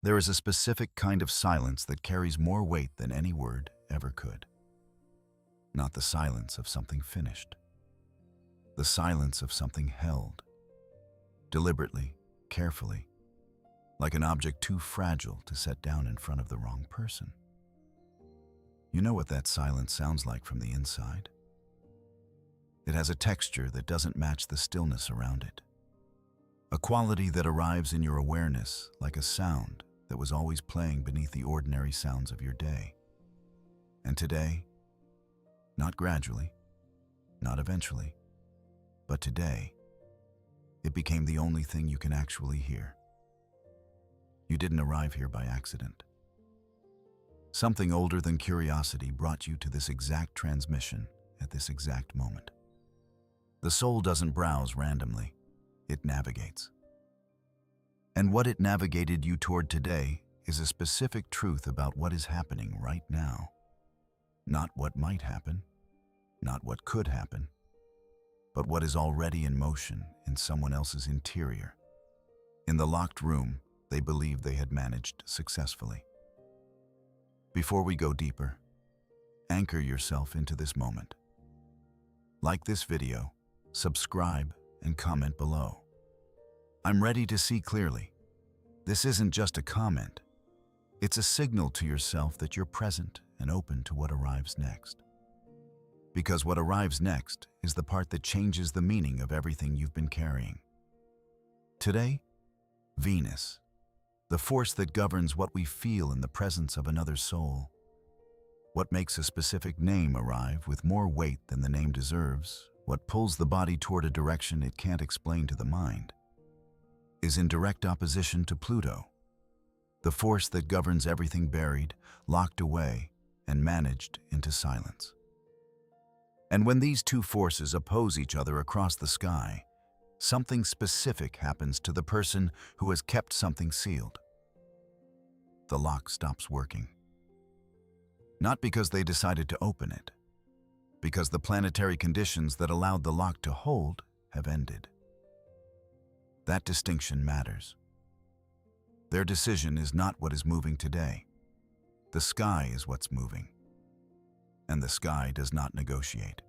There is a specific kind of silence that carries more weight than any word ever could. Not the silence of something finished. The silence of something held. Deliberately, carefully, like an object too fragile to set down in front of the wrong person. You know what that silence sounds like from the inside? It has a texture that doesn't match the stillness around it. A quality that arrives in your awareness like a sound that was always playing beneath the ordinary sounds of your day. And today, not gradually, not eventually, but today, it became the only thing you can actually hear. You didn't arrive here by accident. Something older than curiosity brought you to this exact transmission at this exact moment. The soul doesn't browse randomly, it navigates. And what it navigated you toward today is a specific truth about what is happening right now. Not what might happen, not what could happen, but what is already in motion in someone else's interior. In the locked room, they believed they had managed successfully. Before we go deeper, anchor yourself into this moment. Like this video, subscribe, and comment below. I'm ready to see clearly. This isn't just a comment. It's a signal to yourself that you're present and open to what arrives next. Because what arrives next is the part that changes the meaning of everything you've been carrying. Today, Venus, the force that governs what we feel in the presence of another soul. What makes a specific name arrive with more weight than the name deserves, what pulls the body toward a direction it can't explain to the mind, is in direct opposition to Pluto, the force that governs everything buried, locked away, and managed into silence. And when these two forces oppose each other across the sky, something specific happens to the person who has kept something sealed. The lock stops working. Not because they decided to open it, because the planetary conditions that allowed the lock to hold have ended. That distinction matters. Their decision is not what is moving today. The sky is what's moving. And the sky does not negotiate.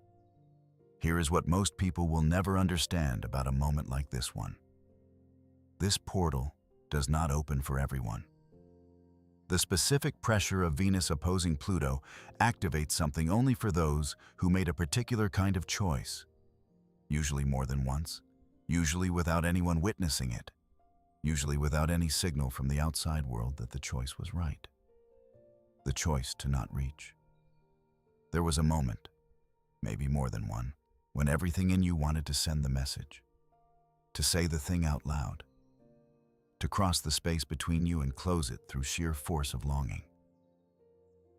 Here is what most people will never understand about a moment like this one. This portal does not open for everyone. The specific pressure of Venus opposing Pluto activates something only for those who made a particular kind of choice, usually more than once, usually without anyone witnessing it, usually without any signal from the outside world that the choice was right. The choice to not reach. There was a moment, maybe more than one, when everything in you wanted to send the message, to say the thing out loud, to cross the space between you and close it through sheer force of longing.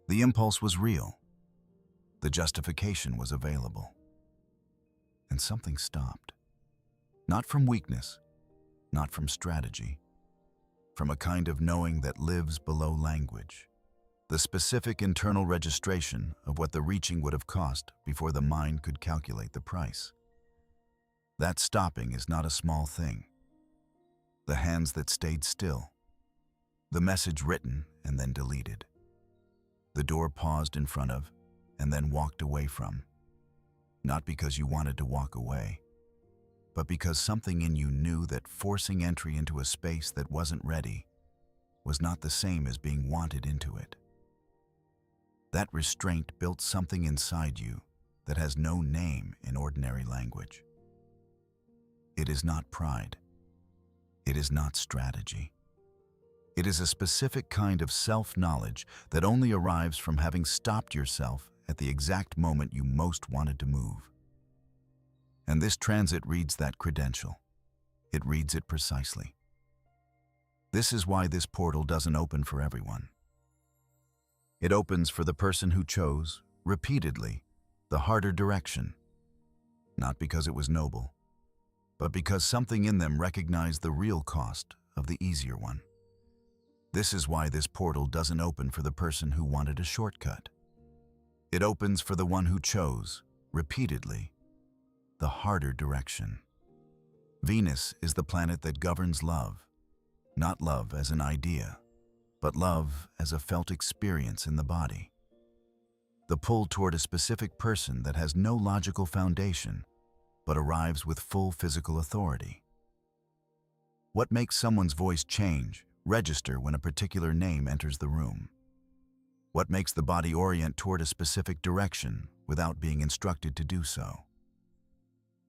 The impulse was real. The justification was available. And something stopped. Not from weakness, not from strategy, from a kind of knowing that lives below language, the specific internal registration of what the reaching would have cost before the mind could calculate the price. That stopping is not a small thing. The hands that stayed still, the message written and then deleted, the door paused in front of and then walked away from, not because you wanted to walk away, but because something in you knew that forcing entry into a space that wasn't ready was not the same as being wanted into it. That restraint built something inside you that has no name in ordinary language. It is not pride. It is not strategy. It is a specific kind of self-knowledge that only arrives from having stopped yourself at the exact moment you most wanted to move. And this transit reads that credential. It reads it precisely. This is why this portal doesn't open for everyone. It opens for the person who chose, repeatedly, the harder direction, not because it was noble, but because something in them recognized the real cost of the easier one. This is why this portal doesn't open for the person who wanted a shortcut. It opens for the one who chose, repeatedly, the harder direction. Venus is the planet that governs love, not love as an idea, but love as a felt experience in the body. The pull toward a specific person that has no logical foundation, but arrives with full physical authority. What makes someone's voice change, register when a particular name enters the room? What makes the body orient toward a specific direction without being instructed to do so?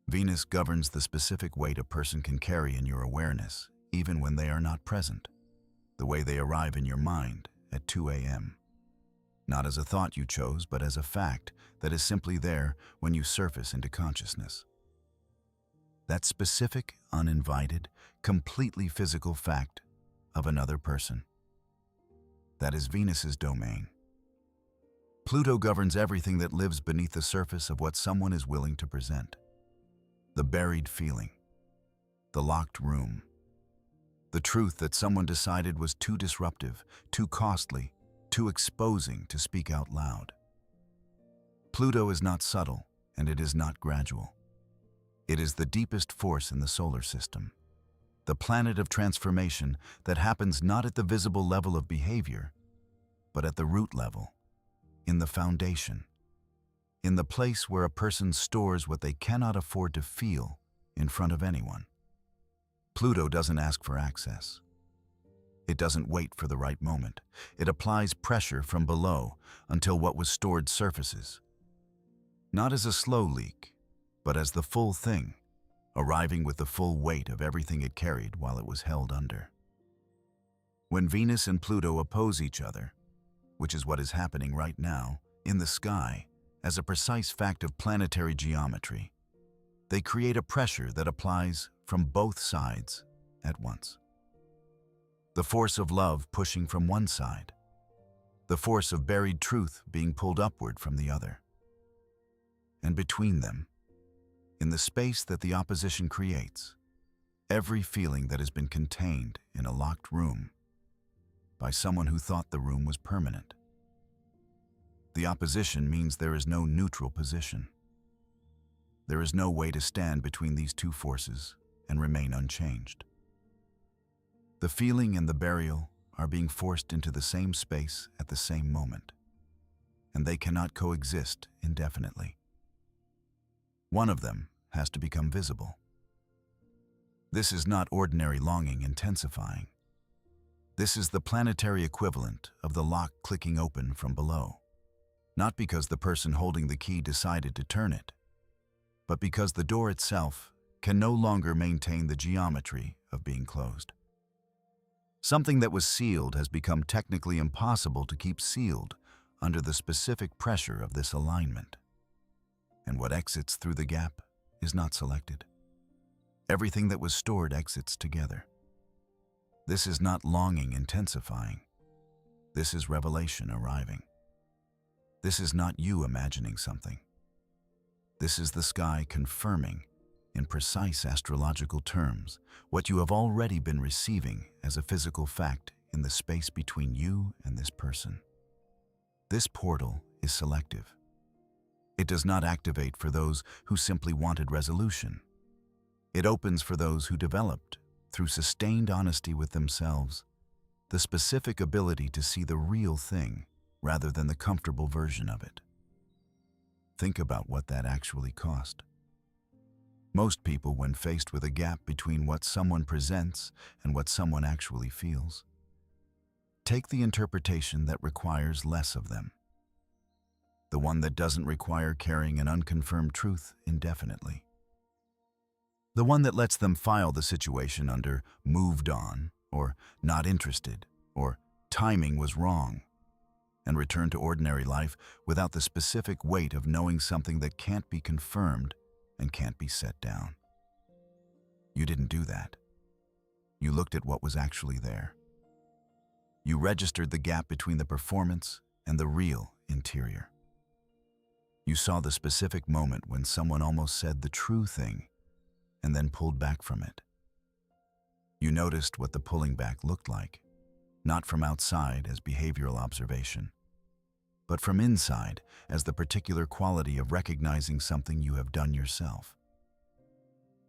Venus governs the specific weight a person can carry in your awareness, even when they are not present. The way they arrive in your mind at 2 a.m. Not as a thought you chose, but as a fact that is simply there when you surface into consciousness. That specific, uninvited, completely physical fact of another person. That is Venus's domain. Pluto governs everything that lives beneath the surface of what someone is willing to present. The buried feeling, the locked room, the truth that someone decided was too disruptive, too costly, too exposing to speak out loud. Pluto is not subtle, and it is not gradual. It is the deepest force in the solar system, the planet of transformation that happens not at the visible level of behavior, but at the root level, in the foundation, in the place where a person stores what they cannot afford to feel in front of anyone. Pluto doesn't ask for access. It doesn't wait for the right moment. It applies pressure from below until what was stored surfaces. Not as a slow leak, but as the full thing, arriving with the full weight of everything it carried while it was held under. When Venus and Pluto oppose each other, which is what is happening right now, in the sky, as a precise fact of planetary geometry, they create a pressure that applies from both sides at once. The force of love pushing from one side, the force of buried truth being pulled upward from the other. And between them, in the space that the opposition creates, every feeling that has been contained in a locked room by someone who thought the room was permanent. The opposition means there is no neutral position. There is no way to stand between these two forces and remain unchanged. The feeling and the burial are being forced into the same space at the same moment, and they cannot coexist indefinitely. One of them has to become visible. This is not ordinary longing intensifying. This is the planetary equivalent of the lock clicking open from below, not because the person holding the key decided to turn it, but because the door itself can no longer maintain the geometry of being closed. Something that was sealed has become technically impossible to keep sealed under the specific pressure of this alignment. And what exits through the gap is not selected. Everything that was stored exits together. This is not longing intensifying. This is revelation arriving. This is not you imagining something. This is the sky confirming, in precise astrological terms, what you have already been receiving as a physical fact in the space between you and this person. This portal is selective. It does not activate for those who simply wanted resolution. It opens for those who developed, through sustained honesty with themselves, the specific ability to see the real thing rather than the comfortable version of it. Think about what that actually cost. Most people, when faced with a gap between what someone presents and what someone actually feels, take the interpretation that requires less of them. The one that doesn't require carrying an unconfirmed truth indefinitely. The one that lets them file the situation under moved on, or not interested, or timing was wrong, and return to ordinary life without the specific weight of knowing something that can't be confirmed and can't be set down. You didn't do that. You looked at what was actually there. You registered the gap between the performance and the real interior. You saw the specific moment when someone almost said the true thing and then pulled back from it. You noticed what the pulling back looked like, not from outside as behavioral observation, but from inside as the particular quality of recognizing something you have done yourself.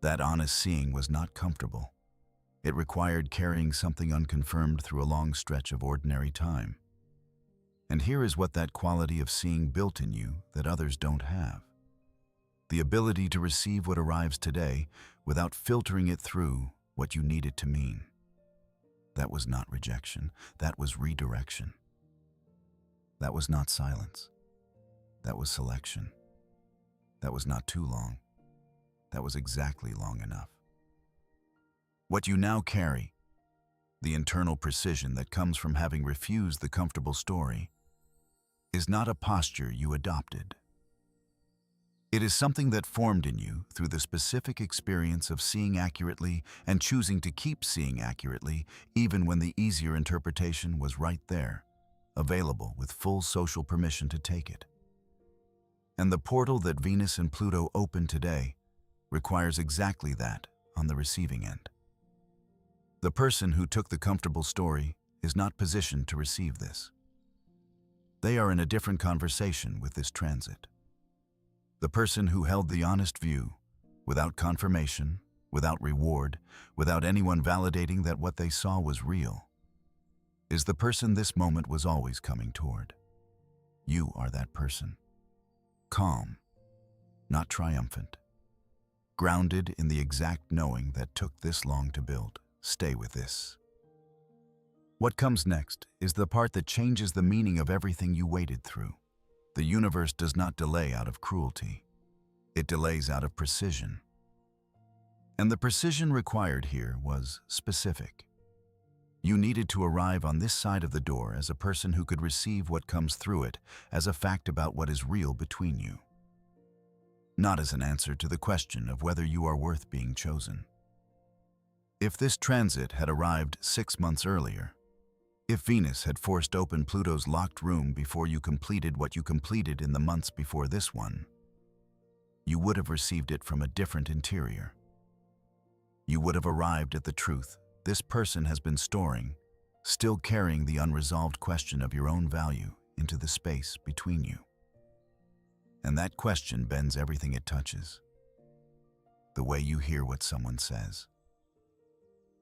That honest seeing was not comfortable. It required carrying something unconfirmed through a long stretch of ordinary time. And here is what that quality of seeing built in you that others don't have. The ability to receive what arrives today without filtering it through what you need it to mean. That was not rejection. That was redirection. That was not silence. That was selection. That was not too long. That was exactly long enough. What you now carry, the internal precision that comes from having refused the comfortable story, is not a posture you adopted. It is something that formed in you through the specific experience of seeing accurately and choosing to keep seeing accurately even when the easier interpretation was right there, available with full social permission to take it. And the portal that Venus and Pluto open today requires exactly that on the receiving end. The person who took the comfortable story is not positioned to receive this. They are in a different conversation with this transit. The person who held the honest view, without confirmation, without reward, without anyone validating that what they saw was real, is the person this moment was always coming toward. You are that person. Calm, not triumphant. Grounded in the exact knowing that took this long to build. Stay with this. What comes next is the part that changes the meaning of everything you waited through. The universe does not delay out of cruelty. It delays out of precision. And the precision required here was specific. You needed to arrive on this side of the door as a person who could receive what comes through it as a fact about what is real between you, not as an answer to the question of whether you are worth being chosen. If this transit had arrived 6 months earlier, if Venus had forced open Pluto's locked room before you completed what you completed in the months before this one, you would have received it from a different interior. You would have arrived at the truth this person has been storing, still carrying the unresolved question of your own value into the space between you. And that question bends everything it touches. The way you hear what someone says.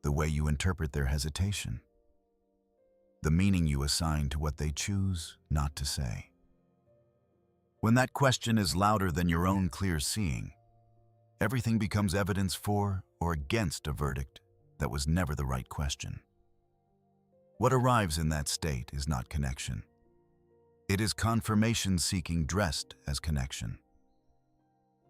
The way you interpret their hesitation. The meaning you assign to what they choose not to say. When that question is louder than your own clear seeing, everything becomes evidence for or against a verdict that was never the right question. What arrives in that state is not connection. It is confirmation seeking dressed as connection.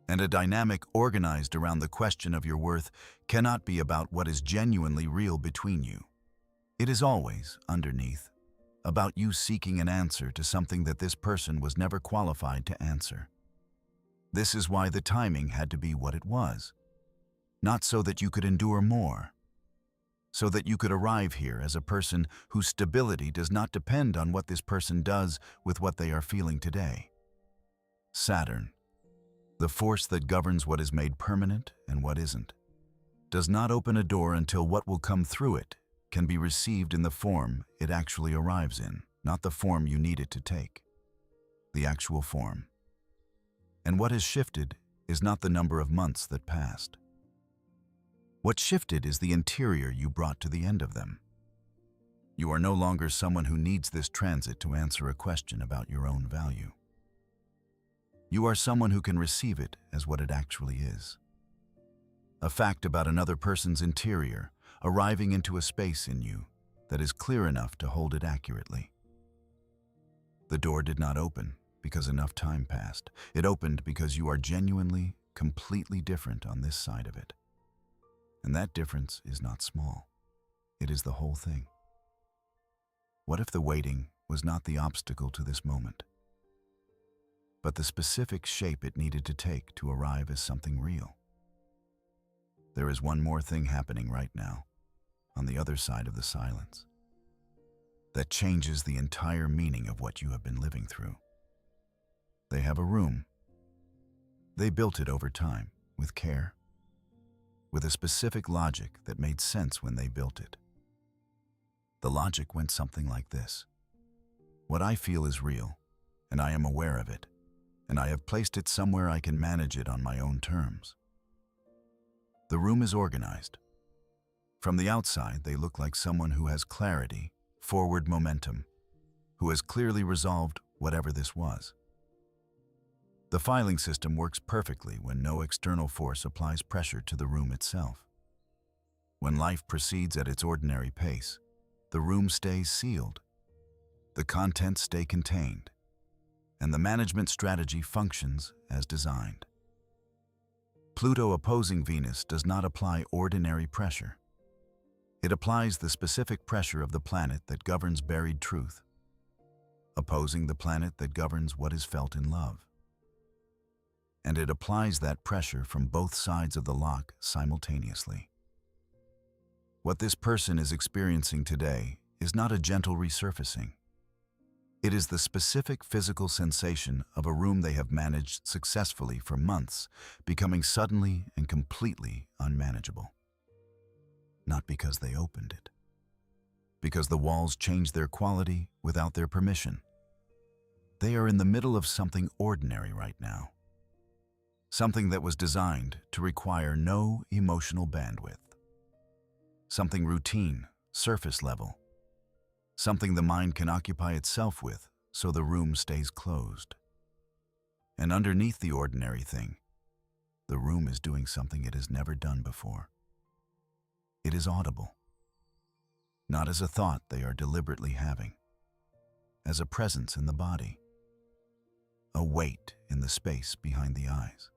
And a dynamic organized around the question of your worth cannot be about what is genuinely real between you. It is always, underneath, about you seeking an answer to something that this person was never qualified to answer. This is why the timing had to be what it was. Not so that you could endure more. So that you could arrive here as a person whose stability does not depend on what this person does with what they are feeling today. Saturn, the force that governs what is made permanent and what isn't, does not open a door until what will come through it can be received in the form it actually arrives in, not the form you need it to take. The actual form. And what has shifted is not the number of months that passed. What shifted is the interior you brought to the end of them. You are no longer someone who needs this transit to answer a question about your own value. You are someone who can receive it as what it actually is. A fact about another person's interior arriving into a space in you that is clear enough to hold it accurately. The door did not open because enough time passed. It opened because you are genuinely, completely different on this side of it. And that difference is not small. It is the whole thing. What if the waiting was not the obstacle to this moment, but the specific shape it needed to take to arrive as something real? There is one more thing happening right now, on the other side of the silence, that changes the entire meaning of what you have been living through. They have a room. They built it over time, with care, with a specific logic that made sense when they built it. The logic went something like this. What I feel is real, and I am aware of it, and I have placed it somewhere I can manage it on my own terms. The room is organized. From the outside, they look like someone who has clarity, forward momentum, who has clearly resolved whatever this was. The filing system works perfectly when no external force applies pressure to the room itself. When life proceeds at its ordinary pace, the room stays sealed, the contents stay contained, and the management strategy functions as designed. Pluto opposing Venus does not apply ordinary pressure. It applies the specific pressure of the planet that governs buried truth, opposing the planet that governs what is felt in love. And it applies that pressure from both sides of the lock simultaneously. What this person is experiencing today is not a gentle resurfacing. It is the specific physical sensation of a room they have managed successfully for months, becoming suddenly and completely unmanageable. Not because they opened it. Because the walls changed their quality without their permission. They are in the middle of something ordinary right now. Something that was designed to require no emotional bandwidth. Something routine, surface level. Something the mind can occupy itself with so the room stays closed. And underneath the ordinary thing, the room is doing something it has never done before. It is audible. Not as a thought they are deliberately having, as a presence in the body, a weight in the space behind the eyes,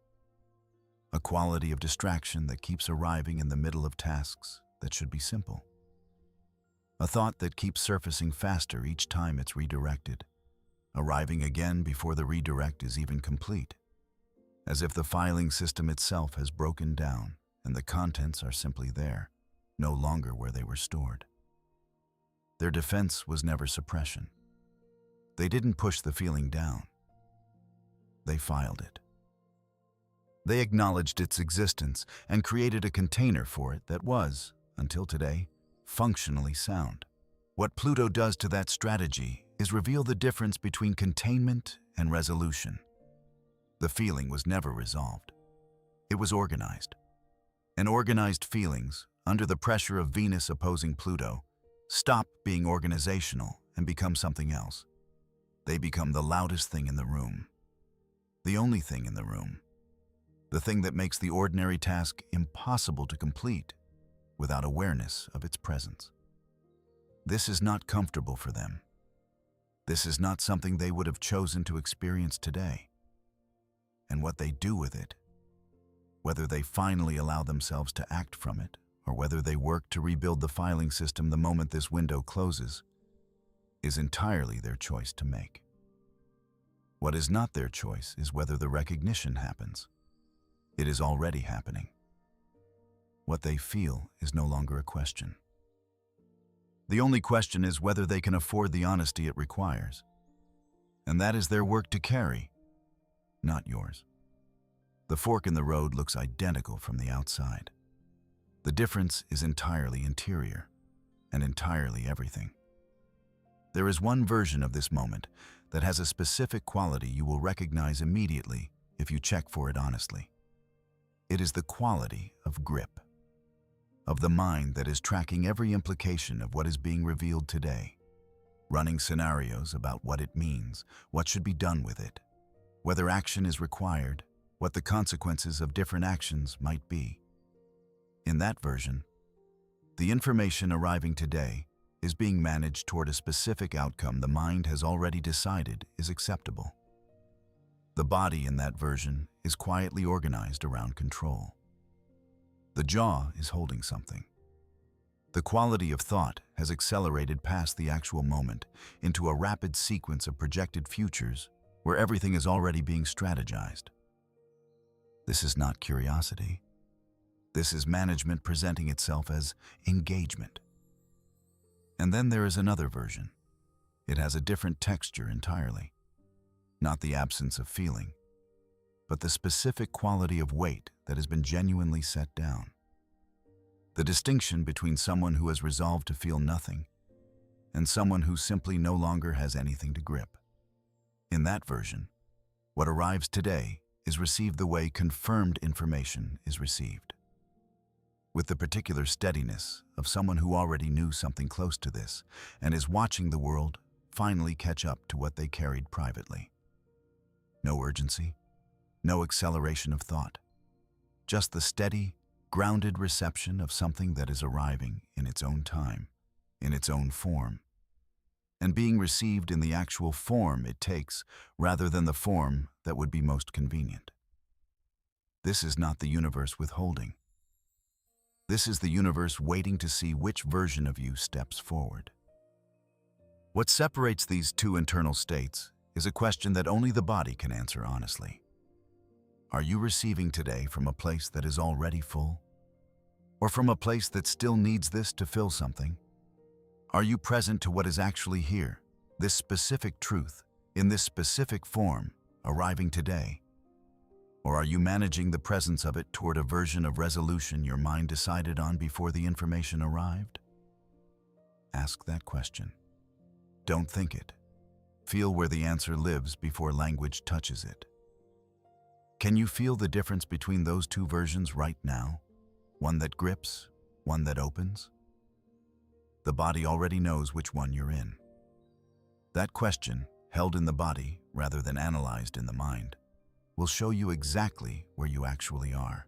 a quality of distraction that keeps arriving in the middle of tasks that should be simple, a thought that keeps surfacing faster each time it's redirected, arriving again before the redirect is even complete, as if the filing system itself has broken down and the contents are simply there, no longer where they were stored. Their defense was never suppression. They didn't push the feeling down. They filed it. They acknowledged its existence and created a container for it that was, until today, functionally sound. What Pluto does to that strategy is reveal the difference between containment and resolution. The feeling was never resolved. It was organized. And organized feelings, under the pressure of Venus opposing Pluto, stop being organizational and become something else. They become the loudest thing in the room. The only thing in the room. The thing that makes the ordinary task impossible to complete without awareness of its presence. This is not comfortable for them. This is not something they would have chosen to experience today. And what they do with it, whether they finally allow themselves to act from it, or whether they work to rebuild the filing system the moment this window closes, is entirely their choice to make. What is not their choice is whether the recognition happens. It is already happening. What they feel is no longer a question. The only question is whether they can afford the honesty it requires. And that is their work to carry, not yours. The fork in the road looks identical from the outside. The difference is entirely interior, and entirely everything. There is one version of this moment that has a specific quality you will recognize immediately if you check for it honestly. It is the quality of grip, of the mind that is tracking every implication of what is being revealed today, running scenarios about what it means, what should be done with it, whether action is required, what the consequences of different actions might be. In that version, the information arriving today is being managed toward a specific outcome the mind has already decided is acceptable. The body in that version is quietly organized around control. The jaw is holding something. The quality of thought has accelerated past the actual moment into a rapid sequence of projected futures where everything is already being strategized. This is not curiosity. This is management presenting itself as engagement. And then there is another version. It has a different texture entirely. Not the absence of feeling, but the specific quality of weight that has been genuinely set down. The distinction between someone who has resolved to feel nothing and someone who simply no longer has anything to grip. In that version, what arrives today is received the way confirmed information is received. with the particular steadiness of someone who already knew something close to this and is watching the world finally catch up to what they carried privately. No urgency, no acceleration of thought, just the steady, grounded reception of something that is arriving in its own time, in its own form, and being received in the actual form it takes rather than the form that would be most convenient. This is not the universe withholding. This is the universe waiting to see which version of you steps forward. What separates these two internal states is a question that only the body can answer honestly. Are you receiving today from a place that is already full? Or from a place that still needs this to fill something? Are you present to what is actually here, this specific truth, in this specific form, arriving today? Or are you managing the presence of it toward a version of resolution your mind decided on before the information arrived? Ask that question. Don't think it. Feel where the answer lives before language touches it. Can you feel the difference between those two versions right now? One that grips, one that opens? The body already knows which one you're in. That question, held in the body rather than analyzed in the mind, will show you exactly where you actually are.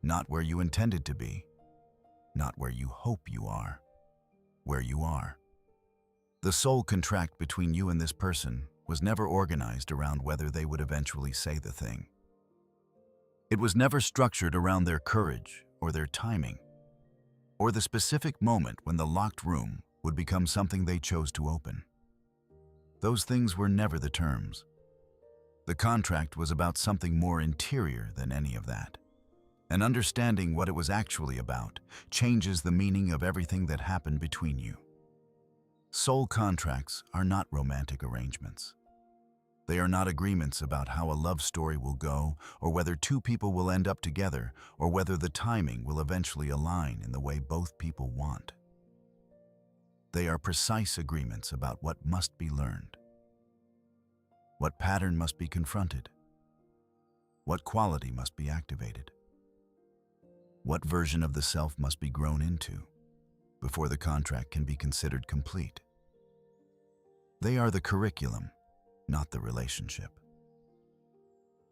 Not where you intended to be, not where you hope you are, where you are. The soul contract between you and this person was never organized around whether they would eventually say the thing. It was never structured around their courage or their timing, or the specific moment when the locked room would become something they chose to open. Those things were never the terms. The contract was about something more interior than any of that. And understanding what it was actually about changes the meaning of everything that happened between you. Soul contracts are not romantic arrangements. They are not agreements about how a love story will go, or whether two people will end up together, or whether the timing will eventually align in the way both people want. They are precise agreements about what must be learned, what pattern must be confronted, what quality must be activated, what version of the self must be grown into before the contract can be considered complete. They are the curriculum, not the relationship.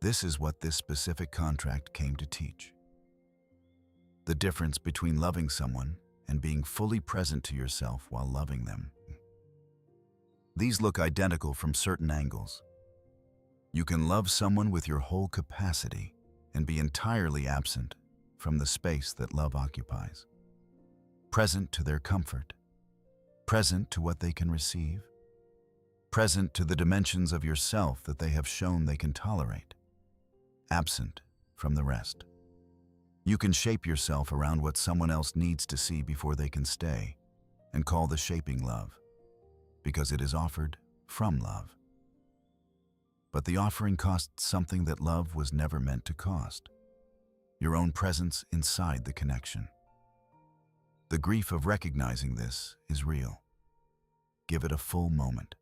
This is what this specific contract came to teach. The difference between loving someone and being fully present to yourself while loving them. These look identical from certain angles. You can love someone with your whole capacity and be entirely absent from the space that love occupies. Present to their comfort, present to what they can receive, present to the dimensions of yourself that they have shown they can tolerate, absent from the rest. You can shape yourself around what someone else needs to see before they can stay, and call the shaping love, because it is offered from love. But the offering costs something that love was never meant to cost: your own presence inside the connection. The grief of recognizing this is real. Give it a full moment.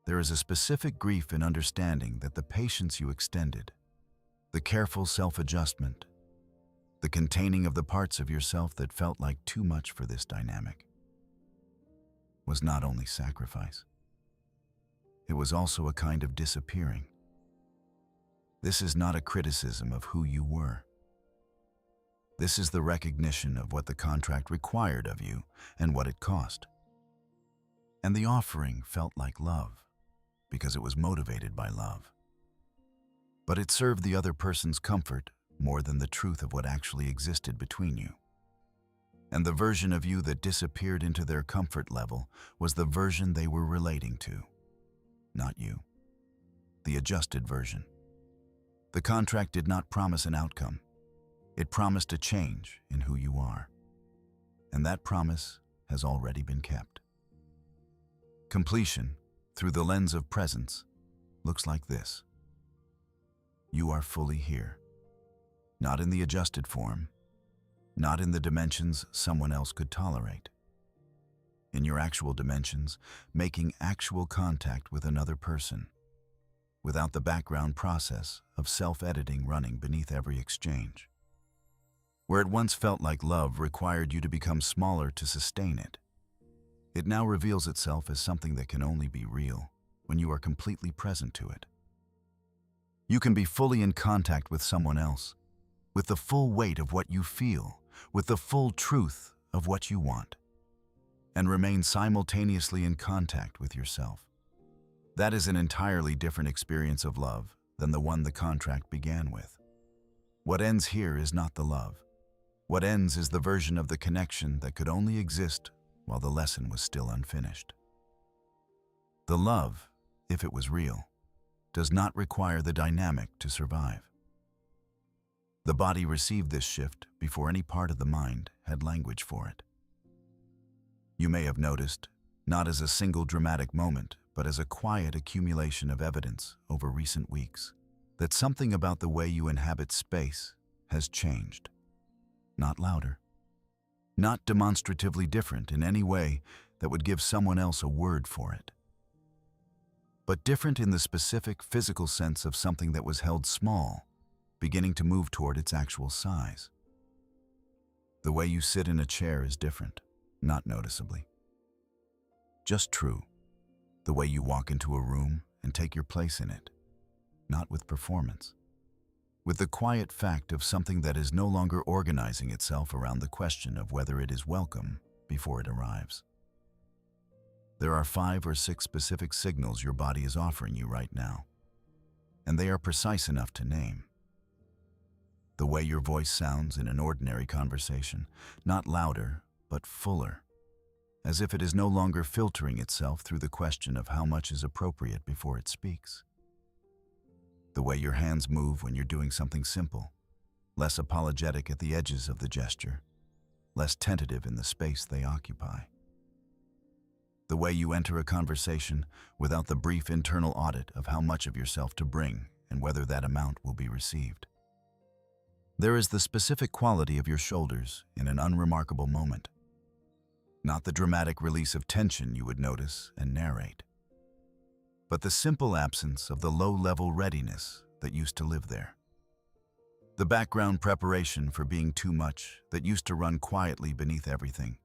There is a specific grief in understanding that the patience you extended, the careful self-adjustment, the containing of the parts of yourself that felt like too much for this dynamic, was not only sacrifice. It was also a kind of disappearing. This is not a criticism of who you were. This is the recognition of what the contract required of you and what it cost. And the offering felt like love, because it was motivated by love. But it served the other person's comfort more than the truth of what actually existed between you. And the version of you that disappeared into their comfort level was the version they were relating to, not you. The adjusted version. The contract did not promise an outcome. It promised a change in who you are. And that promise has already been kept. Completion, through the lens of presence, looks like this. You are fully here. Not in the adjusted form, not in the dimensions someone else could tolerate. In your actual dimensions, making actual contact with another person, without the background process of self-editing running beneath every exchange. Where it once felt like love required you to become smaller to sustain it, it now reveals itself as something that can only be real when you are completely present to it. You can be fully in contact with someone else, with the full weight of what you feel, with the full truth of what you want, and remain simultaneously in contact with yourself. That is an entirely different experience of love than the one the contract began with. What ends here is not the love. What ends is the version of the connection that could only exist while the lesson was still unfinished. The love, if it was real, does not require the dynamic to survive. The body received this shift before any part of the mind had language for it. You may have noticed, not as a single dramatic moment, but as a quiet accumulation of evidence over recent weeks, that something about the way you inhabit space has changed. Not louder, not demonstratively different in any way that would give someone else a word for it, but different in the specific physical sense of something that was held small, beginning to move toward its actual size. The way you sit in a chair is different, not noticeably. Just true. The way you walk into a room and take your place in it, not with performance. With the quiet fact of something that is no longer organizing itself around the question of whether it is welcome before it arrives. There are 5 or 6 specific signals your body is offering you right now, and they are precise enough to name. The way your voice sounds in an ordinary conversation, not louder, but fuller, as if it is no longer filtering itself through the question of how much is appropriate before it speaks. The way your hands move when you're doing something simple, less apologetic at the edges of the gesture, less tentative in the space they occupy. The way you enter a conversation without the brief internal audit of how much of yourself to bring and whether that amount will be received. There is the specific quality of your shoulders in an unremarkable moment, not the dramatic release of tension you would notice and narrate, but the simple absence of the low-level readiness that used to live there. The background preparation for being too much that used to run quietly beneath everything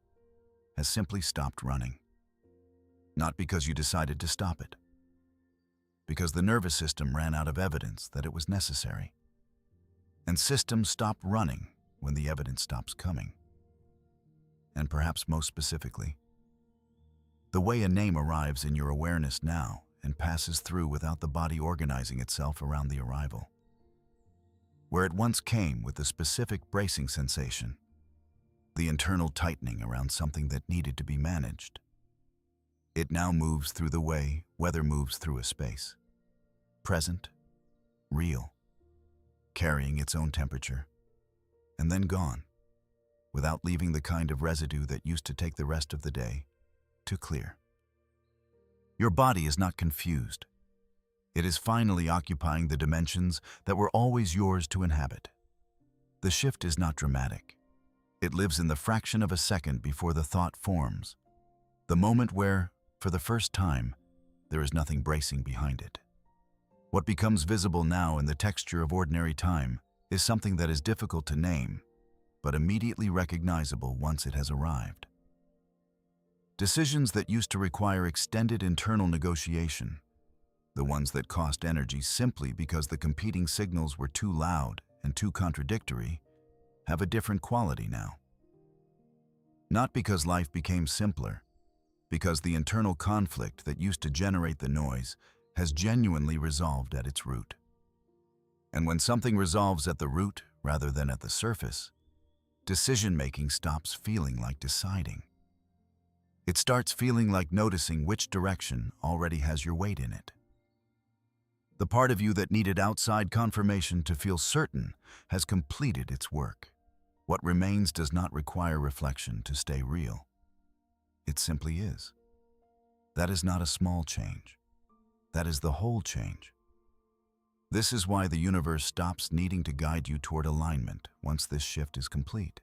has simply stopped running. Not because you decided to stop it, because the nervous system ran out of evidence that it was necessary. And systems stop running when the evidence stops coming. And perhaps most specifically, the way a name arrives in your awareness now and passes through without the body organizing itself around the arrival. Where it once came with a specific bracing sensation, the internal tightening around something that needed to be managed. It now moves through the way weather moves through a space. Present, real, carrying its own temperature, and then gone, without leaving the kind of residue that used to take the rest of the day to clear. Your body is not confused. It is finally occupying the dimensions that were always yours to inhabit. The shift is not dramatic. It lives in the fraction of a second before the thought forms, the moment where, for the first time, there is nothing bracing behind it. What becomes visible now in the texture of ordinary time is something that is difficult to name, but immediately recognizable once it has arrived. Decisions that used to require extended internal negotiation, the ones that cost energy simply because the competing signals were too loud and too contradictory, have a different quality now. Not because life became simpler, because the internal conflict that used to generate the noise has genuinely resolved at its root. And when something resolves at the root rather than at the surface, decision-making stops feeling like deciding. It starts feeling like noticing which direction already has your weight in it. The part of you that needed outside confirmation to feel certain has completed its work. What remains does not require reflection to stay real. It simply is. That is not a small change. That is the whole change. This is why the universe stops needing to guide you toward alignment once this shift is complete.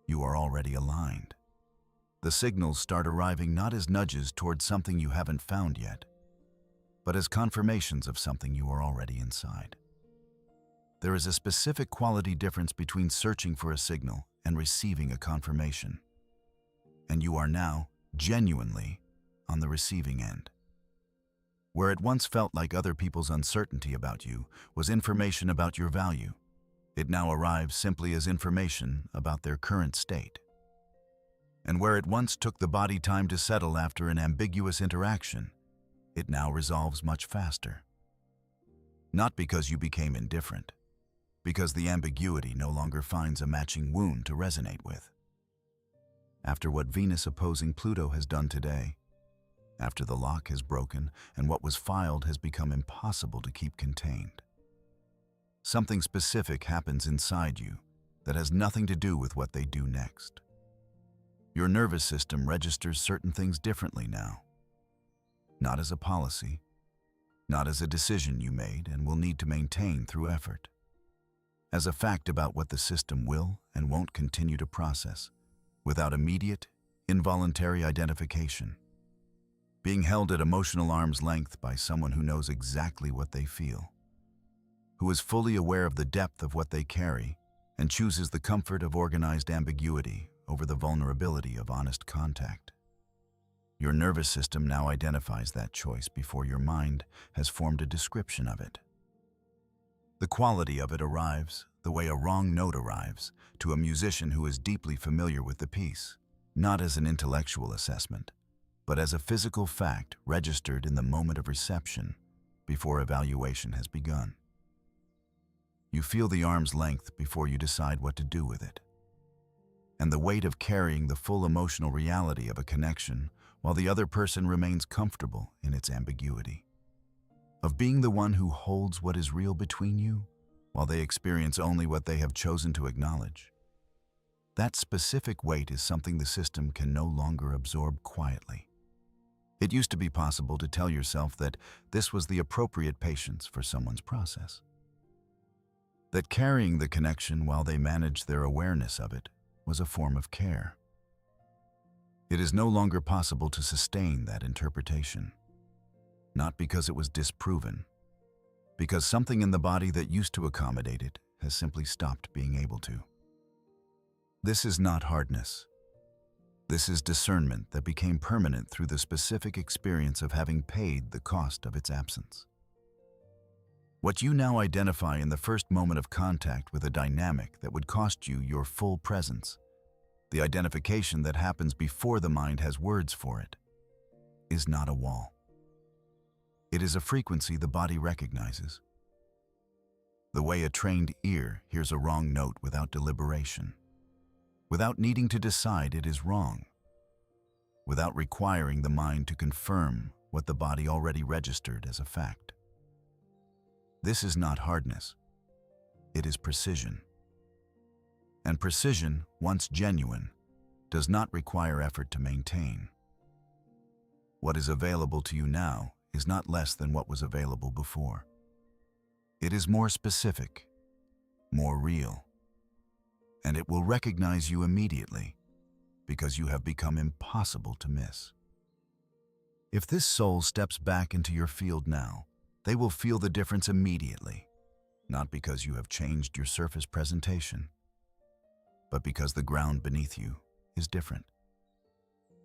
You are already aligned. The signals start arriving not as nudges toward something you haven't found yet, but as confirmations of something you are already inside. There is a specific quality difference between searching for a signal and receiving a confirmation. And you are now, genuinely, on the receiving end. Where it once felt like other people's uncertainty about you was information about your value, it now arrives simply as information about their current state. And where it once took the body time to settle after an ambiguous interaction, it now resolves much faster. Not because you became indifferent, because the ambiguity no longer finds a matching wound to resonate with. After what Venus opposing Pluto has done today, after the lock has broken and what was filed has become impossible to keep contained, something specific happens inside you that has nothing to do with what they do next. Your nervous system registers certain things differently now. Not as a policy, not as a decision you made and will need to maintain through effort. As a fact about what the system will and won't continue to process, without immediate, involuntary identification. Being held at emotional arm's length by someone who knows exactly what they feel, who is fully aware of the depth of what they carry and chooses the comfort of organized ambiguity over the vulnerability of honest contact. Your nervous system now identifies that choice before your mind has formed a description of it. The quality of it arrives the way a wrong note arrives to a musician who is deeply familiar with the piece, not as an intellectual assessment, but as a physical fact registered in the moment of reception before evaluation has begun. You feel the arm's length before you decide what to do with it, and the weight of carrying the full emotional reality of a connection while the other person remains comfortable in its ambiguity. Of being the one who holds what is real between you while they experience only what they have chosen to acknowledge. That specific weight is something the system can no longer absorb quietly. It used to be possible to tell yourself that this was the appropriate patience for someone's process. That carrying the connection while they managed their awareness of it was a form of care. It is no longer possible to sustain that interpretation. Not because it was disproven, because something in the body that used to accommodate it has simply stopped being able to. This is not hardness. This is discernment that became permanent through the specific experience of having paid the cost of its absence. What you now identify in the first moment of contact with a dynamic that would cost you your full presence, the identification that happens before the mind has words for it, is not a wall. It is a frequency the body recognizes. The way a trained ear hears a wrong note without deliberation, without needing to decide it is wrong, without requiring the mind to confirm what the body already registered as a fact. This is not hardness. It is precision. And precision, once genuine, does not require effort to maintain. What is available to you now is not less than what was available before. It is more specific, more real, and it will recognize you immediately because you have become impossible to miss. If this soul steps back into your field now, they will feel the difference immediately, not because you have changed your surface presentation, but because the ground beneath you is different.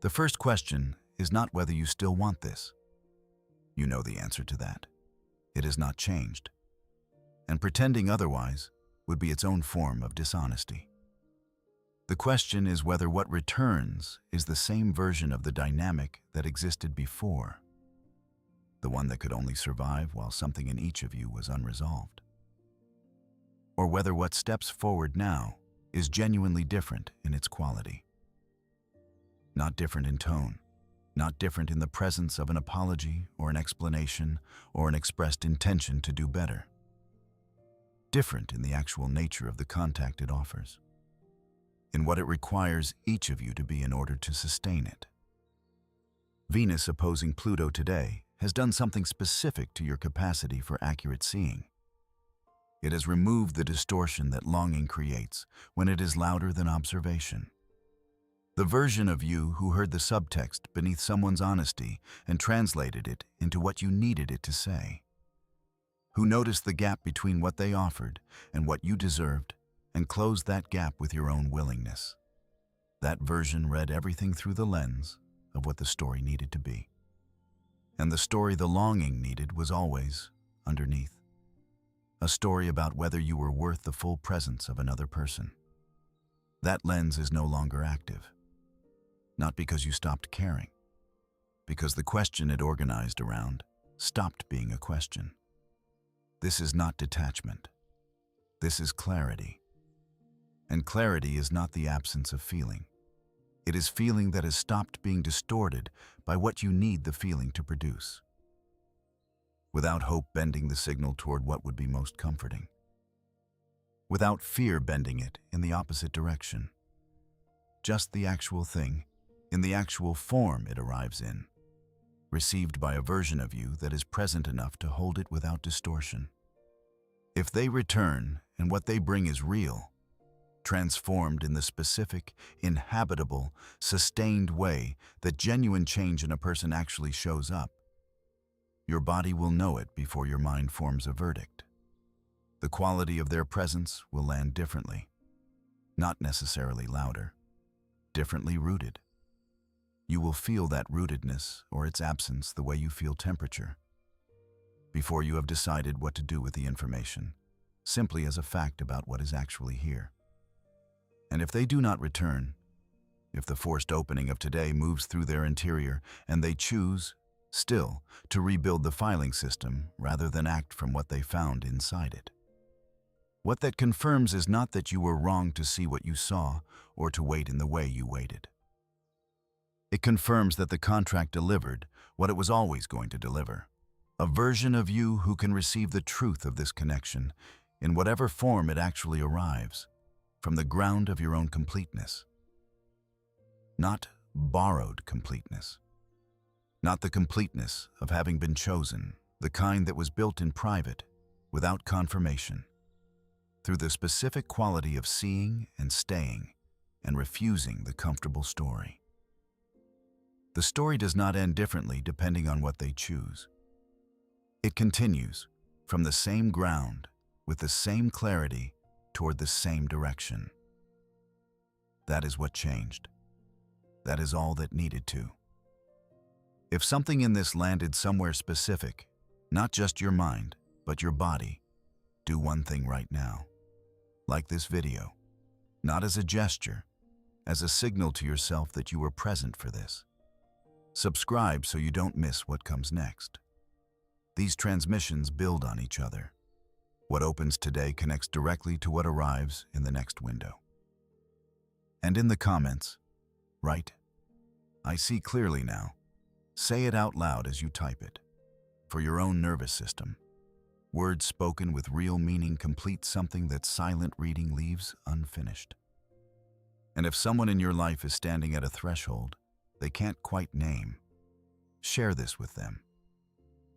The first question is not whether you still want this. You know the answer to that. It has not changed. And pretending otherwise would be its own form of dishonesty. The question is whether what returns is the same version of the dynamic that existed before, the one that could only survive while something in each of you was unresolved. Or whether what steps forward now is genuinely different in its quality. Not different in tone, not different in the presence of an apology or an explanation or an expressed intention to do better. Different in the actual nature of the contact it offers, in what it requires each of you to be in order to sustain it. Venus opposing Pluto today has done something specific to your capacity for accurate seeing. It has removed the distortion that longing creates when it is louder than observation. The version of you who heard the subtext beneath someone's honesty and translated it into what you needed it to say. who noticed the gap between what they offered and what you deserved and closed that gap with your own willingness. That version read everything through the lens of what the story needed to be. And the story the longing needed was always underneath. A story about whether you were worth the full presence of another person. That lens is no longer active. Not because you stopped caring, because the question it organized around stopped being a question. This is not detachment. This is clarity. And clarity is not the absence of feeling. It is feeling that has stopped being distorted by what you need the feeling to produce, without hope bending the signal toward what would be most comforting, without fear bending it in the opposite direction. Just the actual thing, in the actual form it arrives in, received by a version of you that is present enough to hold it without distortion. If they return and what they bring is real, transformed in the specific, inhabitable, sustained way that genuine change in a person actually shows up, your body will know it before your mind forms a verdict. The quality of their presence will land differently, not necessarily louder, differently rooted. You will feel that rootedness or its absence the way you feel temperature, before you have decided what to do with the information, simply as a fact about what is actually here. And if they do not return, if the forced opening of today moves through their interior and they choose, still, to rebuild the filing system rather than act from what they found inside it, what that confirms is not that you were wrong to see what you saw or to wait in the way you waited. It confirms that the contract delivered what it was always going to deliver, a version of you who can receive the truth of this connection in whatever form it actually arrives, from the ground of your own completeness. Not borrowed completeness. Not the completeness of having been chosen, the kind that was built in private, without confirmation, through the specific quality of seeing and staying and refusing the comfortable story. The story does not end differently depending on what they choose. It continues from the same ground, with the same clarity, toward the same direction. That is what changed. That is all that needed to. If something in this landed somewhere specific, not just your mind, but your body, do one thing right now. Like this video, not as a gesture, as a signal to yourself that you were present for this. Subscribe so you don't miss what comes next. These transmissions build on each other. What opens today connects directly to what arrives in the next window. And in the comments, write, "I see clearly now." Say it out loud as you type it. For your own nervous system, words spoken with real meaning complete something that silent reading leaves unfinished. And if someone in your life is standing at a threshold they can't quite name, share this with them.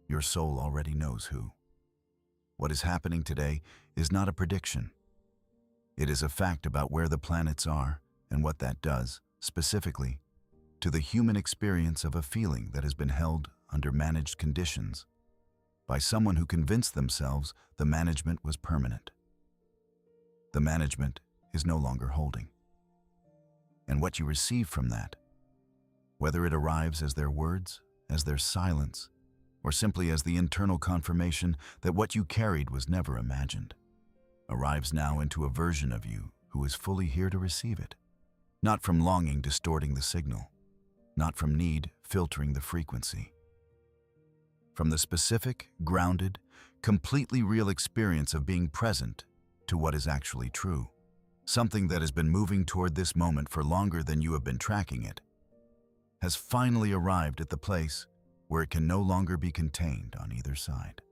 Your soul already knows who. What is happening today is not a prediction. It is a fact about where the planets are and what that does, specifically, to the human experience of a feeling that has been held under managed conditions by someone who convinced themselves the management was permanent. The management is no longer holding. And what you receive from that, whether it arrives as their words, as their silence, or simply as the internal confirmation that what you carried was never imagined, arrives now into a version of you who is fully here to receive it, not from longing distorting the signal, not from need filtering the frequency. From the specific, grounded, completely real experience of being present to what is actually true, something that has been moving toward this moment for longer than you have been tracking it, has finally arrived at the place where it can no longer be contained on either side.